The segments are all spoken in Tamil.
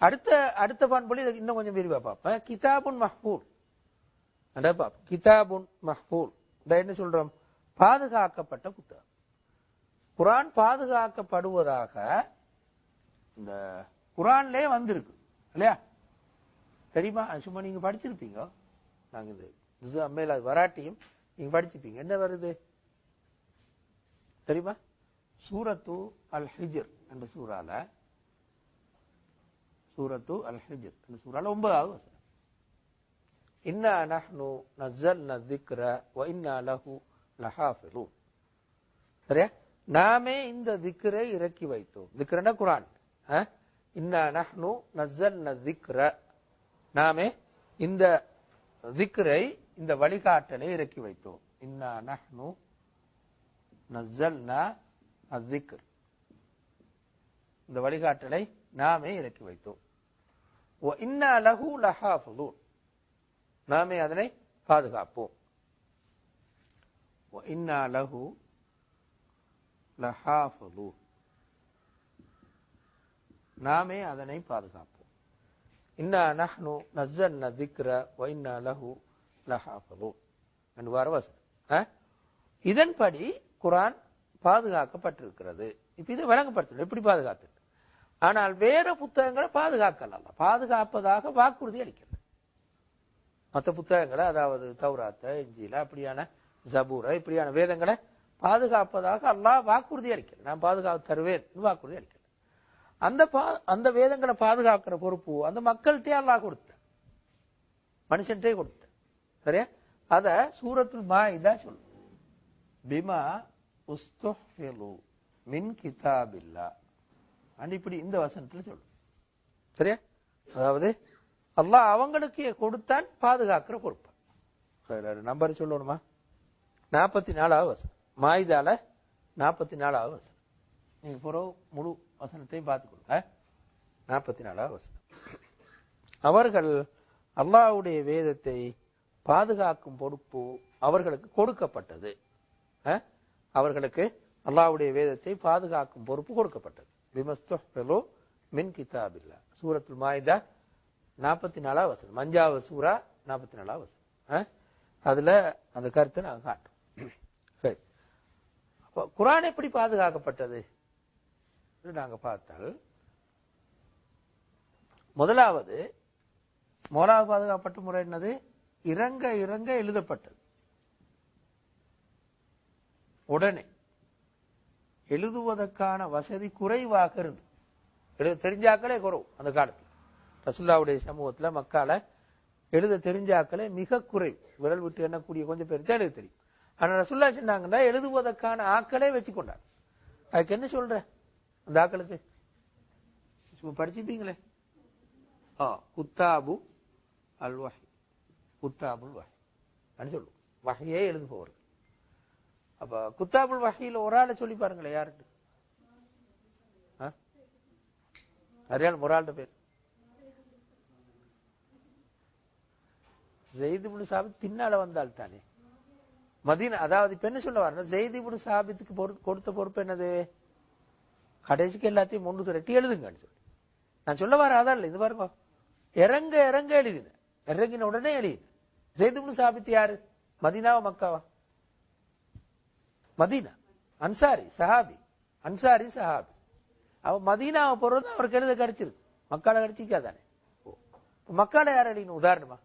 அடுத்த அடுத்த பண்புல இன்னும் கொஞ்சம் விரிவா பார்ப்பேன். கிதாபுன் மஹ்பூல் கிதாபுன் மஹ்பூல் என்ன சொல்றோம்? பாதுகாக்கப்பட்ட புத்தகம். குர்ஆன் பாதுகாக்கப்படுவதாக இந்த குர்ஆன்லயே வந்திருக்கு இல்லையா? தெரியுமா? சும்மா நீங்க படிச்சிருப்பீங்க. நாங்க இது அம்மையில வராட்டியும் நீங்க படிச்சிருப்பீங்க. என்ன வருது தெரியுமா? சூரத்து அல் ஹிஜ்ர் என்ற சூறால 9வது வசனம். இன்னா நஹ்னு நஸல்னா ذிக்ர வ இன்னா லஹு லஹாஃபிலூன். சரியா? நாமே இந்த திக்ரை இறக்கி வைத்தோம். திக்ரனா குர்ஆன். இன்னா நஹ்னு நஸல்னா ذிக்ர, நாமே இந்த திக்ரை, இந்த வழிகாட்டலை இறக்கி வைத்தோம். இன்னா நஹ்னு நஸல்னா அஸ்ஸிக்ர், இந்த வழிகாட்டலை நாமே இறக்கி வைத்தோம். வ இன்னா லஹு லஹாஃபிலூன், நாமே அதனை பாதுகாப்போம். வ இன்னா லஹு லஹாஃபிலூன், நாமே அதனை பாதுகாப்போம். இன்னா நஹ்னு நஸல்னா ذிக்ர வ இன்னா லஹு லஹாஃபிலூன் என்று வசனம். இதன்படி குர்ஆன் பாதுகாக்கப்பட்டிருக்கிறது. இப்ப இது வழங்கப்பட்டது எப்படி பாதுகாத்து. ஆனால் வேற புத்தகங்களை பாதுகாக்கலாம், பாதுகாப்பதாக வாக்குறுதி அளிக்கிறது. மற்ற புத்தகங்களை, அதாவது தௌராத்த, இன்ஜீல, அப்படியான ஜபூர, இப்படியான வேதங்களை பாதுகாப்பதாக அல்லாஹ் வாக்குறுதி அளிக்கிறது. நான் பாதுகாப்பு தருவேன் வாக்குறுதி அளிக்கிறது. அந்த வேதங்களை பாதுகாக்கிற பொறுப்பு அந்த மக்கள்கிட்டே அல்லாஹ் கொடுத்த, மனுஷன்டே கொடுத்த. சரியா? அத சூரத்துல் மாஇதா சொல்லு. பிமா உஸ்துஹ்ஃபிலு மின் கிதாபில்லாஹ், இப்படி இந்த வசனத்துல சொல்லு. சரியா? அதாவது அல்லாஹ் அவங்களுக்கு கொடுத்தான் பாதுகாக்கிற பொறுப்பு. நம்பர் சொல்லணுமா? 44வது வசனம், மாயிதால 44வது வசனம். நீங்க பிறகு முழு வசனத்தையும் பார்த்துக்கொள்ளுங்க. 44வது வசனம். அவர்கள் அல்லாஹ்வுடைய வேதத்தை பாதுகாக்கும் பொறுப்பு அவர்களுக்கு கொடுக்கப்பட்டது. அவர்களுக்கு அல்லாஹ்வுடைய வேதத்தை பாதுகாக்கும் பொறுப்பு கொடுக்கப்பட்டது. பிமஸ்துஹ்ஃபிலு மின் கிதாபில்லாஹ், சூரத்துல் மாயிதா 44வது வசனம், 5வது சூரா 44வது வசனம். அதுல அந்த கருத்தை நாங்க காட்டுறோம். சரி, அப்ப குர்ஆன் எப்படி பாதுகாக்கப்பட்டது நாங்க பார்த்தால், முதலாவது பாதுகாக்கப்பட்ட முறை என்னது? இறங்க இறங்க எழுதப்பட்டது. உடனே எழுதுவதற்கான வசதி குறைவாக இருந்து, எழுத தெரிஞ்சாக்களே குறவு. அந்த காலத்தில் ரசூலுல்லாஹ்வுடைய சமூகத்துல மக்கால எழுத தெரிஞ்சாக்களே மிக குறைவு. விரல் விட்டு எண்ணக்கூடிய கொஞ்சம் பேர் தான் எழுத தெரியும். ஆனா ரசூலுல்லாஹ் சொன்னாங்கன்னா எழுதுவதற்கான ஆக்களே வச்சு கொண்டார். அதுக்கு என்ன சொல்ற? அந்த ஆக்களுக்கு படிச்சுப்பீங்களே, குத்தாபு அல் வஹி, குத்தாபுல் வஹி சொல்லுவோம். வஹியே எழுதுபவர்கள். அப்ப குத்தாபுல் வஹியில ஒரு ஆளை சொல்லி பாருங்களேன், யாருக்கு அறியால்? ஒரு ஆள்கிட்ட பேர் ஸெய்த் இப்னு சாபித் பின்னால வந்தால் தானே மதீனா. அதாவது இப்ப என்ன சொல்ல வர, ஸெய்த் இப்னு சாபித்துக்கு கொடுத்த பொறுப்பு என்னது? கடைசிக்கு எல்லாத்தையும் முன்னு திரட்டி எழுதுங்கன்னு சொல்லி. நான் சொல்ல வர அதான் இல்லை. இது பாருங்க, இறங்க இறங்க எழுதின, இறங்கின உடனே எழுதின. ஸெய்த் இப்னு சாபித் யாரு? மதீனாவா மக்காவா? மதீனா. அன்சாரி சஹாபி, அன்சாரி சஹாபி. அவ மதீனாவை போறது அவருக்கு எழுத கிடைச்சிருக்கு, மக்கால கிடைச்சிக்காதானே. மக்கால யார் எழுதின? உதாரணமா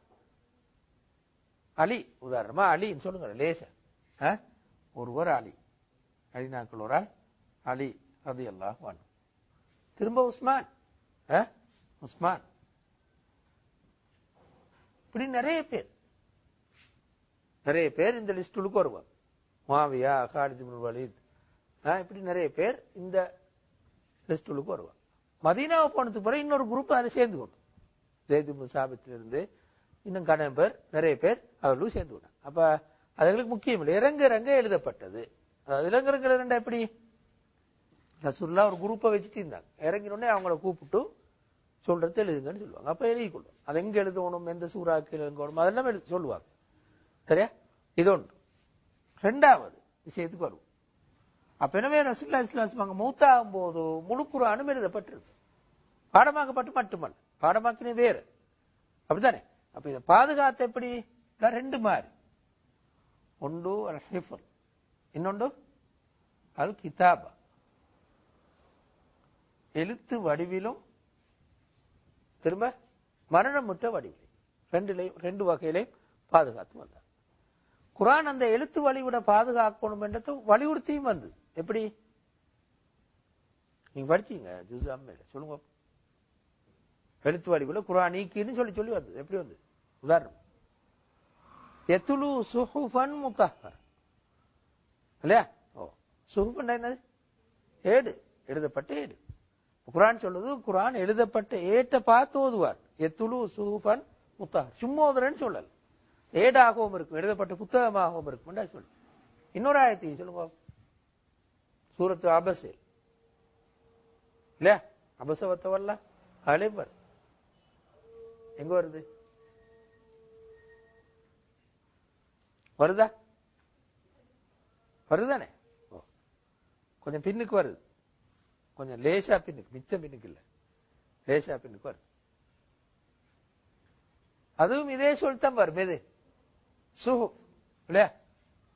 அலி. உதாரணமா அலின்னு சொல்லுங்க லேசா. ஒருவர் அலி, அலினாக்கள் ஒரு ஆள் அலி ரலியல்லாஹு அன்ஹு. திரும்ப உஸ்மான், உஸ்மான். இப்படி நிறைய பேர் இந்த லிஸ்டுக்கு வருவாங்க. முஆவியா, காலித் இப்னு வலீத், இப்படி நிறைய பேர் இந்த லிஸ்டுக்கு வருவாங்க. மதீனாவை போனதுக்கு பிறகு இன்னொரு குரூப் அதை சேர்ந்து கொண்டு, ஸெய்த் இப்னு சாபித்ல இருந்து இன்னும் கடன் பேர், நிறைய பேர் அவர்களும் சேர்ந்து விட்டாங்க. அப்ப அதுகளுக்கு முக்கியம் இல்லை, இறங்க இறங்க எழுதப்பட்டது. இறங்குறதுல எப்படி? ரசூலுல்லாஹ் ஒரு குரூப்பை வச்சுட்டு இருந்தாங்க. இறங்கினோடனே அவங்கள கூப்பிட்டு சொல்றது எழுதுங்கன்னு சொல்லுவாங்க. அப்ப எழுதிக் கொள்ளும். அது எங்க எழுதணும், எந்த சூறாக்கு எழுதணும், அதெல்லாம் சொல்லுவாங்க. சரியா? இது ஒன்று. ரெண்டாவது விஷயத்துக்கு வருவோம். அப்ப எனவே ரசூலுல்லாஹி ஸல்லல்லாஹு அலைஹி வஸல்லம் மௌத்தாகும் போது முழு குர்ஆனும் எழுதப்பட்டிருக்கு. பாடமாக்கப்பட்டு மட்டுமல்ல, பாடமாக்கினே வேறு. அப்படித்தானே? அப்ப இதை பாதுகாத்த எப்படி? ரெண்டு மாதிரி. ஒன்று அல் ஹிஃப்ல், இன்னொன்று அல் கிதாபா. எழுத்து வடிவிலும் திரும்ப மரணமுற்ற வடிவிலும் ரெண்டு வகையிலையும் பாதுகாத்து வந்தார். குர்ஆன் அந்த எழுத்து வழிவிட பாதுகாக்கணும் என்றது வலியுறுத்தியும் வந்து. எப்படி? நீங்க படிச்சீங்க ஜுஸ் அம்மையில, சொல்லுங்க. எழுத்து வடிவில குர்ஆன் நீக்கின்னு சொல்லி வந்து. எப்படி வந்து? உதாரணம், யத்லு சுஹுஃபன் முத்தஹ்ஹரா இல்லையா? சுஹுஃபன் என்னது? ஏடு, எழுதப்பட்ட ஏடு. குர்ஆன் சொல்லுது, குர்ஆன் எழுதப்பட்ட ஏட்டை பார்த்து ஓதுவார். யத்லு சுஹுஃபன் முத்தஹ்ஹரா, சும்மா ஓதுறேன்னு சொல்லல, ஏடாகவும் இருக்கும், எழுதப்பட்ட புத்தகமாகவும் இருக்கும் சொல்லு. இன்னொரு ஆயத்தையும் சொல்லுங்க, சூரத்து அபஸ் இல்லையா? அபசவத்தவல்ல அலைவர் எங்க வருது? வருதா? வருதானே? கொஞ்சம் பின்னுக்கு வருது, கொஞ்சம் லேசா பின்னுக்கு, மிச்சம் பின்னுக்கு இல்ல, லேசா பின்னுக்கு வருது. அதுவும் இதே சொல்லித்தான் வரும். எது? சுஹுஃப் இல்லையா?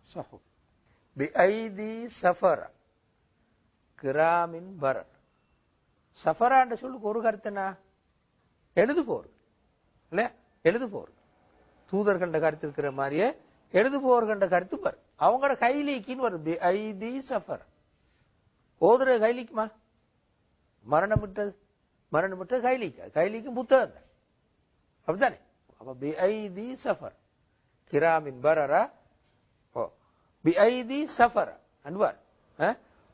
சுஹுஃப் பிஐதி சஃபரா கிராமின் பரர். சஃபரான்ற சொல்லுக்கு ஒரு கருத்து என்ன? எழுது போர் இல்லையா? எழுது போர். தூதர்கள்ட கருத்து இருக்கிற மாதிரியே எழுது போர்கின்ற கருத்து பாரு. அவங்களோட கைலிக்குன்னு வரும். பிஐதி சஃபர், ஓதுற கைலிக்குமா? மரணம் விட்டது கைலிக்கும் புத்தகம் தான். அப்படித்தானே? அப்ப பிஐதி சஃபர் கிராமின் பரரா, பிஐதி சஃபர் அன்வார்.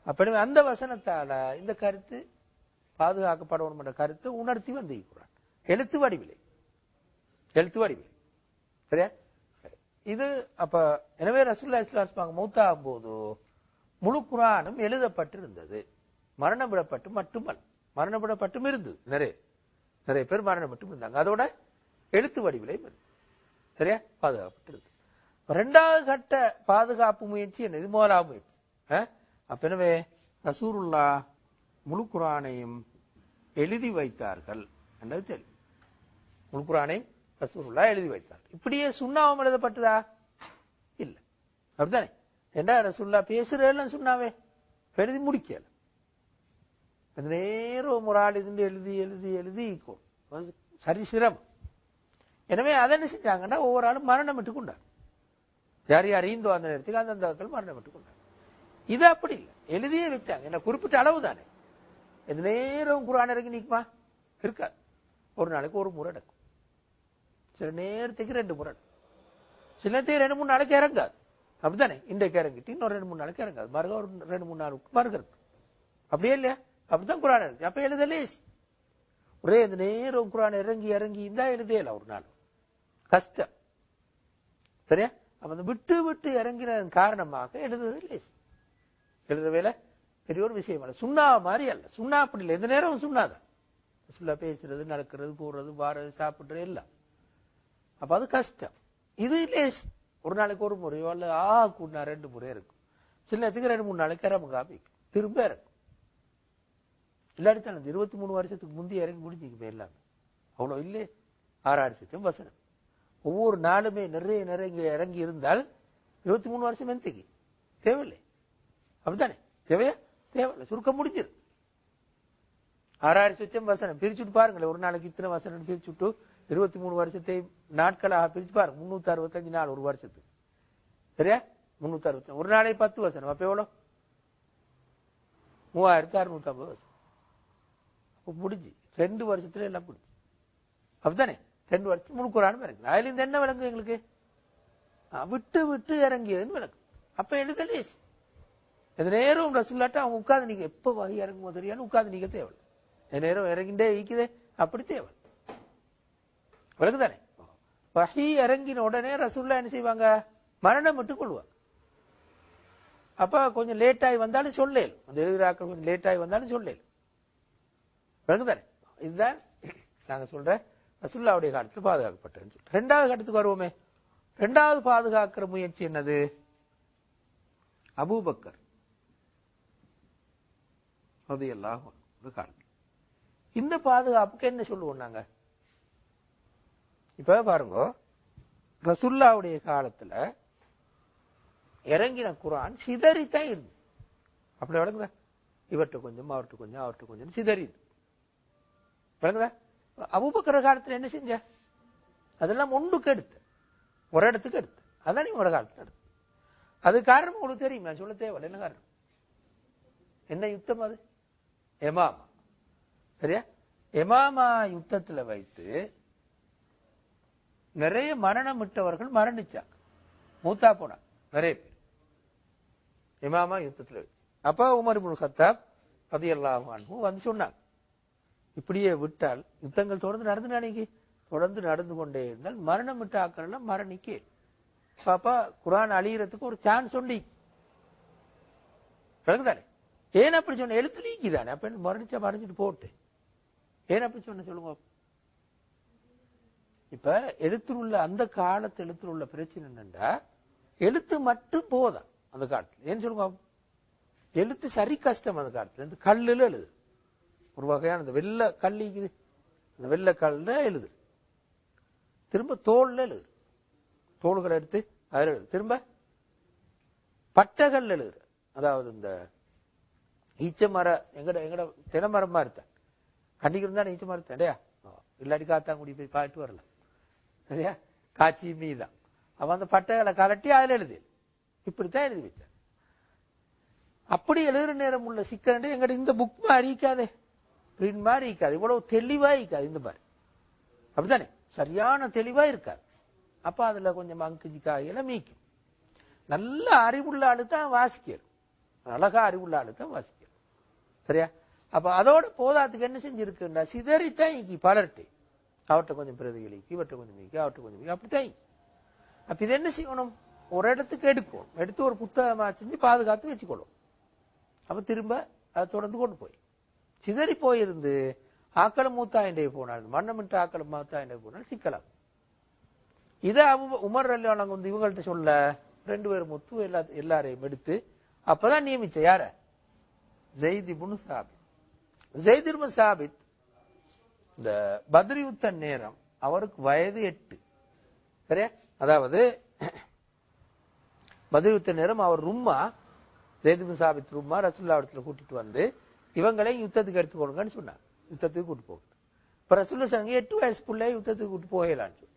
அப்படி அந்த வசனத்தால இந்த கருத்து பாதுகாக்கப்படணும் என்ற கருத்து உணர்த்தி வந்திருக்கிறான். எழுத்து வடிவிலே சரியா? இது அப்ப எனவே ரசூலுல்லாஹி ஸல்லல்லாஹு அலைஹி வஸல்லம் மௌத்தாகும் போது முழு குர்ஆனும் எழுதப்பட்டிருந்தது. மரணம் விடப்பட்டு மட்டுமல்ல, மரணம் விடப்பட்டும் இருந்தது. நிறைய பேர் மரணம் மட்டும் இருந்தாங்க. அதோட எழுத்து வடிவிலே சரியா பாதுகாப்பட்டிருந்தது. இரண்டாவது கட்ட பாதுகாப்பு முயற்சி என்னது? முதலாவது முயற்சி. அப்ப எனவே ரசூலுல்லாஹ் முழு குர்ஆனையும் எழுதி வைத்தார்கள் என்றது தெரியும். முழு குர்ஆனையும் ரசூலுல்லாஹ் எழுதி வைத்தார்கள். இப்படியே சுன்னாவும் எழுதப்பட்டதா? இல்ல. அப்படித்தானே? என்ன ரசூலுல்லாஹ் பேசுறேன்னு சொன்னாவே எழுதி முடிக்கல. நேரம் ஒரு ஆள் இருந்து எழுதி சரி சிரமம். எனவே அதை என்ன செஞ்சாங்கன்னா ஒவ்வொரு ஆளும் மரணம் விட்டு கொண்டார். யார் ஈந்தோ அந்த நேரத்துக்கு அந்த மரணம் விட்டு கொண்டார். இது அப்படி இல்லை, எழுதியே வச்சாங்க. என்ன குறிப்பிட்ட அளவு தானே. எது நேரம் குர்ஆன் இறங்கி நிற்குமா? இருக்காது. ஒரு நாளைக்கு ஒரு முறை நடக்கும், சில நேரத்துக்கு 2 முறை, சில நேரத்துக்கு 2-3 நாளைக்கு இறங்காது. அப்படித்தானே? இன்றைக்கு இறங்கிட்டு இன்னொரு 2-3 நாளைக்கு இறங்காது, மறுக ஒரு 2-3 நாளுக்கு மறுகிறது. அப்படியே இல்லையா? அப்படித்தான் குர்ஆன் இருக்கு. அப்ப எழுதலே ஒரே இந்த நேரம் குர்ஆன் இறங்கி இருந்தா எழுதல, ஒரு நாள் கஷ்டம். சரியா? அப்ப அந்த விட்டு இறங்கின காரணமாக எழுதுறது எழுதுற வேலை பெரிய ஒரு விஷயம் அல்ல. சுண்ணா மாதிரி அல்ல. சுண்ணா அப்படி இல்லை, எந்த நேரம் சுண்ணாதான். சுல்லா பேசுறது, நடக்கிறது, போறது, வாரது, சாப்பிடுறது எல்லாம். அப்ப அது கஷ்டம். இது லேஸ். ஒரு நாளைக்கு ஒரு முறையோ அல்ல கூடனா 2 முறை இருக்கும். சில நேரத்துக்கு 2-3 நாளைக்கு இறங்க காப்பிக்கும், திரும்ப இறக்கும். இல்லாட்டி 23 வருஷத்துக்கு முந்தைய இறங்கி முடிஞ்சுக்குமே எல்லாமே. அவ்வளவு இல்லை. 6,000 வசனம் ஒவ்வொரு நாளுமே நிறைய இறங்கி இருந்தால் 23 வருஷம் எந்தக்கு தேவையில்லை. அப்படித்தானே? தேவையா? தேவையில்லை. சுருக்கம் முடிஞ்சிரு. 6,000 வசனம் பிரிச்சுட்டு பாருங்களேன். ஒரு நாளைக்கு இத்தனை வசனம் பிரிச்சுட்டு 23 வருஷத்தை நாட்களாக பிரிச்சு பாருங்க. 365 நாள் ஒரு வருஷத்துக்கு. சரியா? 365. ஒரு நாளைக்கு 10 வசனம். அப்ப எவ்வளவு? 3650 வசனம். முடிஞ்சு 2 வருஷத்துல எல்லாம் முடிஞ்சு. அப்படித்தானே? 2 வருஷம் முழு குர்ஆனும் இறங்கு. அதுல இருந்து என்ன விளங்கு எங்களுக்கு? விட்டு இறங்கியதுன்னு விளங்கு. அப்ப எழுதலே எது நேரம் ரசூலுல்லாஹ் அவங்க உட்கார்ந்து நீங்க எப்ப வகை இறங்குமோ தெரியாது, உட்கார்ந்து நீங்க தேவை. நேரம் இறங்கிண்டே ஈக்குதே, அப்படி தேவை. விளக்குதானே? வஹி இறங்கின உடனே ரசூலுல்லாஹ் என்ன செய்வாங்க? மரணம் விட்டு கொள்வாங்க. அப்ப கொஞ்சம் லேட் ஆகி வந்தாலும் சொல்லேல், அந்த எழுதுறாக்கள் கொஞ்சம் லேட் ஆகி வந்தாலும் சொல்லேல். விளக்குதானே? இதுதான் நாங்க சொல்ற ரசூலுல்லாஹ்வுடைய காலத்தில் பாதுகாக்கப்பட்டது. 2வது கட்டத்துக்கு வருவோமே. 2வது பாதுகாக்கிற முயற்சி என்னது? அபூபக்கர் ரலியல்லாஹு அன்ஹு காலம். இந்த பாதுகாப்புக்கு என்ன சொல்லுவோம் நாங்க? இப்ப பாருங்க, ரசூலுல்லாஹ்வுடைய காலத்துல இறங்கின குர்ஆன் சிதறித்தான் இருந்து. அப்படி வழங்குதா? இவர்கிட்ட கொஞ்சம் அவர்கிட்ட கொஞ்சம் அவர்கிட்ட கொஞ்சம் சிதறிது. வழங்குதா? அபூபக்கர் காலத்துல என்ன செஞ்ச? அதெல்லாம் ஒன்றுக்கு எடுத்து ஒரு இடத்துக்கு எடுத்து. அதான் நீங்க ஒரு காலத்துல எடுத்து. அது காரணம் உங்களுக்கு தெரியும், நான் சொல்ல தேவையில்லை. என்ன காரணம்? என்ன யுத்தம் அது? எமாமா. சரியா? எமாமா யுத்தத்துல வைத்து நிறைய மரணம் விட்டவர்கள் மரணிச்சாங்க, மூத்தா போனாங்க நிறைய பேர் இமாமா யுத்தத்துல வைத்து. அப்ப உமர் இப்னு கத்தாப் ரலியல்லாஹு அன்ஹு வந்து சொன்னாங்க, இப்படியே விட்டால் யுத்தங்கள் தொடர்ந்து நடந்து கொண்டே இருந்தால் மரணம் விட்ட ஆக்கள் மரணிக்க பாப்பா குர்ஆன் அழியறதுக்கு ஒரு சான்ஸ் உண்டு. தானே? ஏன் அப்படி சொன்ன? எழுத்து நீக்கிதானே. அப்ப மரணிச்சா மரணிச்சுட்டு போட்டு ஏன் அப்படி சொன்ன சொல்லுங்க. இப்ப எழுத்துல உள்ள அந்த காலத்து எழுத்துல உள்ள பிரச்சனை என்னண்டா, எழுத்து மட்டும் போதான் அந்த காலத்துல. ஏன்னு சொல்லுங்க, எழுத்து சரி கஷ்டம் அந்த காலத்துல. இந்த கல்லுல எழுது, ஒரு வகையான இந்த வெள்ளை கல்லிக்குது, இந்த வெள்ளை கல்ல எழுது, திரும்ப தோல்ல எழுது, தோள்களை எடுத்து அதில் எழுது, திரும்ப பட்டகள் எழுது. அதாவது இந்த ஈச்ச மரம் எங்கட தினமரமா இருத்தேன் கண்டிக்கு இருந்தா ஈச்ச மரத்தேன் இல்லையா, இல்லாட்டி காத்தாங்குடி போய் பாட்டு வரல சரியா, காட்சி மீதான். அவன் அந்த பட்டைகளை கலட்டி அதில் எழுதி இப்படித்தான் எழுதி வச்சான். அப்படி எழுதுற நேரம் உள்ள சிக்கல் எங்கட இந்த புக் மாதிரி இருக்காதே, பிரிண்ட் மாதிரி இருக்காது, இவ்வளவு தெளிவா இருக்காது இந்த மாதிரி. அப்படித்தானே? சரியான தெளிவா இருக்காது. அப்ப அதுல கொஞ்சம் அங்குஜி காய்களை மீக்கும். நல்ல அறிவுள்ள ஆளுதான் வாசிக்கணும், அழகா அறிவுள்ள ஆளுதான் வாசிக்கணும். சரியா? அப்ப அதோட போதாத்துக்கு என்ன செஞ்சிருக்குன்னா சிதறித்தான் இக்கி பலர்ட்டு. அவர்கிட்ட கொஞ்சம் பிரதிகளிக்கு, இவர்கிட்ட கொஞ்சம் மீக்கி, அவர்கிட்ட கொஞ்சம் மீக்கி, அப்படித்தான். அப்ப இது என்ன செய்யணும்? ஒரு இடத்துக்கு எடுக்கும், எடுத்து ஒரு புத்தகமா செஞ்சு பாதுகாத்து வச்சுக்கணும். அப்ப திரும்ப அதை தொடர்ந்து கொண்டு போய் சிதறி போயிருந்து ஆக்களம் மூத்தாயிண்டே போனால், மன்னமிட்டு ஆக்களம் மூத்தாயிண்டே போனால் சிக்கலாம். இதை உமர் ரலியல்லாஹு அன்ஹு இவங்கள்ட்ட சொல்ல 2 பேரும் முத்து எல்லாரையும் எடுத்து அப்பதான் நியமிச்ச. யார? ஸைத் இப்னு சாபித். ஸைத் இப்னு சாபித் இந்த பத்ர் யுத்த நேரம் அவருக்கு வயது 8. சரியா? அதாவது பத்ர் யுத்த நேரம் அவர் ரும்மா, ஸைத் இப்னு சாபித் ரும்மா ரசூலுல்லாஹ் இடத்துல கூட்டிட்டு வந்து இவங்களை யுத்தத்துக்கு எடுத்து கொடுங்கன்னு சொன்னாங்க. யுத்தத்துக்கு கூட்டு போக. இப்ப ரசூலுல்லாஹ் சொன்னாங்க 8 வயசு பிள்ளை யுத்தத்துக்கு கூட்டு போகலான்னு சொல்லி.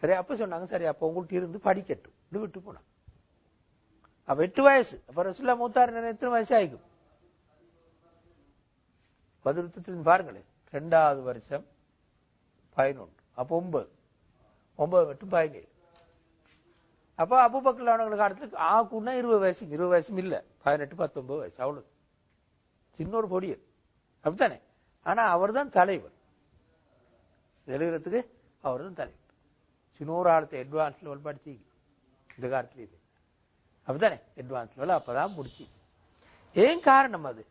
சரி, அப்ப சொன்னாங்க சரி அப்ப உங்கள்கிட்ட இருந்து படிக்கட்டும் விட்டு போனாங்க. அப்ப 8 வயசு. அப்ப ரசூலுல்லாஹ் மூத்தார் எத்தனை வயசு ஆயிக்கும்? பத்ர் யுத்தத்தின் பாருங்களேன், 2வது வருஷம் 11, அப்ப 9 மட்டும் 17. அப்ப அபூபக்கர் அவங்களுக்கு அடுத்து ஆக்குன்னா 20 வயசு, 20 வயசும் இல்ல, 18 19 வயசு, அவ்வளவு சின்ன ஒரு பொடியர். அப்படித்தானே? ஆனா அவர் தான் தலைவர், எழுதுறதுக்கு அவர் தான் தலைவர். சின்ன ஒரு ஆளத்தை அட்வான்ஸ் லெவல் படிச்சு இந்த காலத்துல இது அப்படித்தானே, அட்வான்ஸ் லெவல் அப்பதான் முடிச்சு. ஏன் காரணம் அது?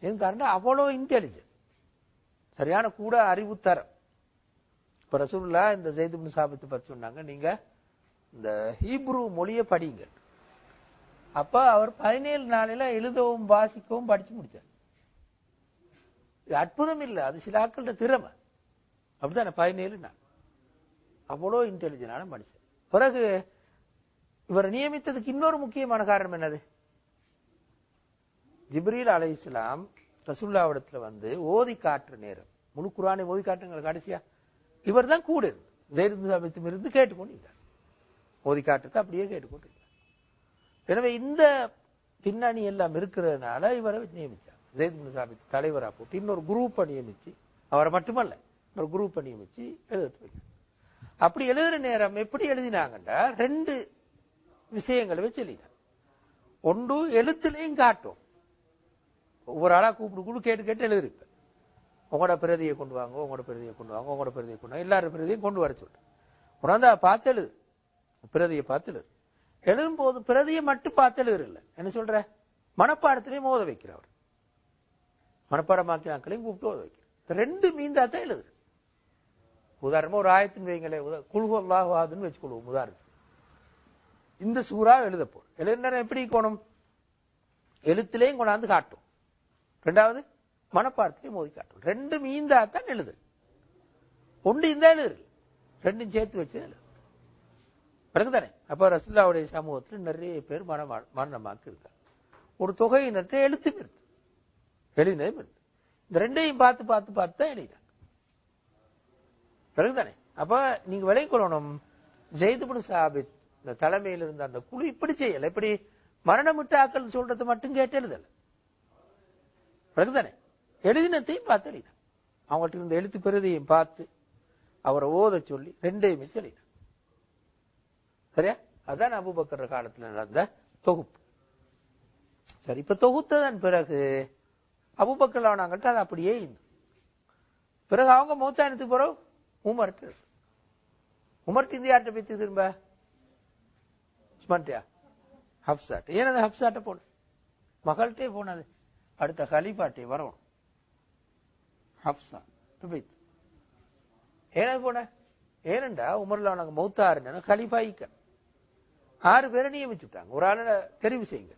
ஏன் காரணம்? அவ்வளவு இன்டெலிஜென்ட், சரியான கூட அறிவு தரம். இப்ப ரசூலுல்லாஹ் இந்த ஸைத் இப்னு சாபித் பத்தி சொன்னாங்க, நீங்க இந்த ஹீப்ரு மொழியை படிங்க. அப்ப அவர் 17 நாளில எழுதவும் வாசிக்கவும் படிச்சு முடிச்சார். அற்புதம் இல்ல, அது சில ஆட்களோட திறமை. அப்படித்தானே? 17 நாள், அவ்வளவு இன்டெலிஜென்டான மனுஷன். பிறகு இவர் நியமித்ததுக்கு இன்னொரு முக்கியமான காரணம் என்னது? ஜிப்ரீல் அலைஹிஸ்ஸலாம் ரசூலுல்லாஹ்விடத்துல வந்து ஓதி காட்டுற நேரம், முழு குர்ஆனை ஓதி காட்டுங்க கடைசியா இவர் தான் கூட ஸைத் இப்னு சாபித் இருந்து கேட்டுக்கொண்டிருந்தார். ஓதி காட்டுறது அப்படியே கேட்டுக்கொண்டிருந்தார். எனவே இந்த பின்னணி எல்லாம் இருக்கிறதுனால இவரை நியமிச்சார். ஸைத் இப்னு சாபித் தலைவரா போட்டு இன்னொரு குரூப்பை நியமிச்சு, அவரை மட்டுமல்ல ஒரு குரூப்பை நியமிச்சு எழுதிட்டு வைக்கிறார். அப்படி எழுதுற நேரம் எப்படி எழுதினாங்கன்னா 2 விஷயங்களை வச்சு எழுதினார். ஒன்று எழுத்துலையும் காட்டும், ஒவ்வொரு ஆளா கூப்பிடு கேட்டு எழுதிருப்ப. உங்களோட பிரதியை கொண்டு வாங்க, உங்களோட பிரதியை கொண்டு வாங்க, உங்களோட பிரதியை கொண்டு வாங்க, எல்லாரும் பிரதியும் கொண்டு வர சொல்லு. உணர்ந்தா பார்த்து எழுது, பிரதியை பார்த்து எழுது. எழுதும் போது பிரதியை மட்டும் பார்த்து எழுதுறதில்ல, என்ன சொல்ற, மனப்பாடத்திலையும் ஓத வைக்கிறவர், மனப்பாடமாக்கினாக்களையும் கூப்பிட்டு ஓத வைக்கிறார். 2 மீந்தா தான் எழுது. உதாரணமா ஒரு ஆயத்தின் வைங்களே, குல் ஹுவல்லாஹு அஹதுன்னு வச்சுக்கொள்வோம் உதாரணம். இந்த சூறா எழுதப்போ எழுதுன எப்படி இருக்கணும்? எழுத்திலையும் கொண்டாந்து காட்டும். 2வது மனப்பாடத்திலே மோதி காட்டும். ரெண்டு மீந்தா தான் எழுது, ஒன்று இந்த எழுது, ரெண்டும் சேர்த்து வச்சு எழுது. பிறகுதானே அப்ப ரசூலுல்லாஹ்வுடைய சமூகத்தில் நிறைய பேர் மரணமாக்கி இருக்காங்க. ஒரு தொகையினற்ற எழுத்தும் இருக்கு, எழுதினதும் இருக்கு. இந்த ரெண்டையும் பார்த்து பார்த்து பார்த்து தான் எழுதினாங்க. பிறகுதானே அப்ப நீங்க விலை கொள்ளணும், ஸைத் இப்னு சாபித் இந்த தலைமையில் இருந்த அந்த குழு இப்படி செய்யல. இப்படி மரணமிட்டாக்கள் சொல்றது மட்டும் கேட்டு எழுதல. பிறகுதானே எழுதினத்தையும் பார்த்து எழுதினாங்க. அவங்கள்ட்ட இருந்த எழுத்து பெருதையும் பார்த்து அவரை ஓத சொல்லி ரெண்டையும் வச்சு எழுதினாங்க. சரியா? அதான் அபூபக்கர் காலத்துல நடந்த தொகுப்பு. சரி, இப்ப தொகுத்ததன் பிறகு அபூபக்கர் ஆனாங்கள்ட்ட அது அப்படியே பிறகு அவங்க மௌத்தானத்துக்கு பிறகு உமர்ட்டு இந்த யார்கிட்ட பேச்சு திரும்ப உஸ்மான்ட்டியா ஹப்சாட். ஏன்னா ஹப்சாட்ட போன மகள்கிட்டே போனது, அடுத்த கலீஃபாட்டே வரணும் ஹப்சா பேச்சு. ஏன்னா போன ஏனண்டா உமர்ல அவனாங்க மௌத்தாருன்னா கலீஃபாய்க்க 6 பேரை நியமிச்சுட்டாங்க, ஒரு ஆளை தெரிவு செய்யுங்க.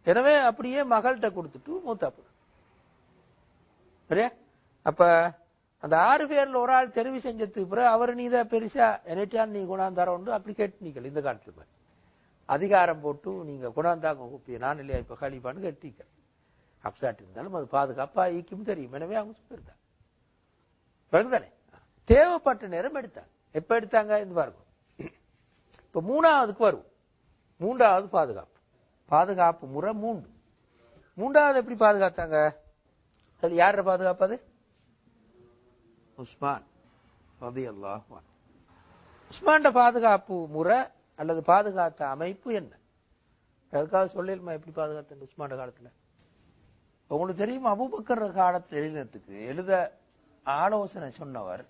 எனவே அப்படியே மகள்கிட்ட கொடுத்துட்டு மூத்தா போன. சரியா? அப்ப அந்த 6 பேர்ல ஒரு ஆள் தெரிவு செஞ்சதுக்கு பிறகு அவர் நீதான் பெருசா என்னட்டான் நீ குணாந்தார உண்டு அப்படி கேட்டு நீக்கல. இந்த காலத்துல அதிகாரம் போட்டு நீங்க குணாந்தாங்க கூப்பிய நான் இல்லையா இப்ப கலீஃபான்னு கேட்டீங்க. அப்சாட் இருந்தாலும் அது பாதுகாப்பா ஈக்கும் தெரியும். எனவே அவங்க சொல்லிருந்தாங்க. பிறகுதானே தேவைப்பட்ட நேரம் எடுத்தாங்க. எப்ப எடுத்தாங்க இந்த பாருங்க. இப்ப 3ஆவதுக்கு வருவோம். 3ஆவது பாதுகாப்பு முறை 3. 3ஆவது எப்படி பாதுகாத்தாங்க? அது யார பாதுகாப்பது? உஸ்மான் ரலியல்லாஹு அன்ஹு. உஸ்மான்ட பாதுகாப்பு முறை அல்லது பாதுகாத்த அமைப்பு என்ன? அதுக்காக சொல்லிருமா எப்படி பாதுகாத்த உஸ்மான் காலத்துல? உங்களுக்கு தெரியுமா, அபூபக்கர் காலத்தில் எழுதினத்துக்கு எழுத ஆலோசனை சொன்னவர்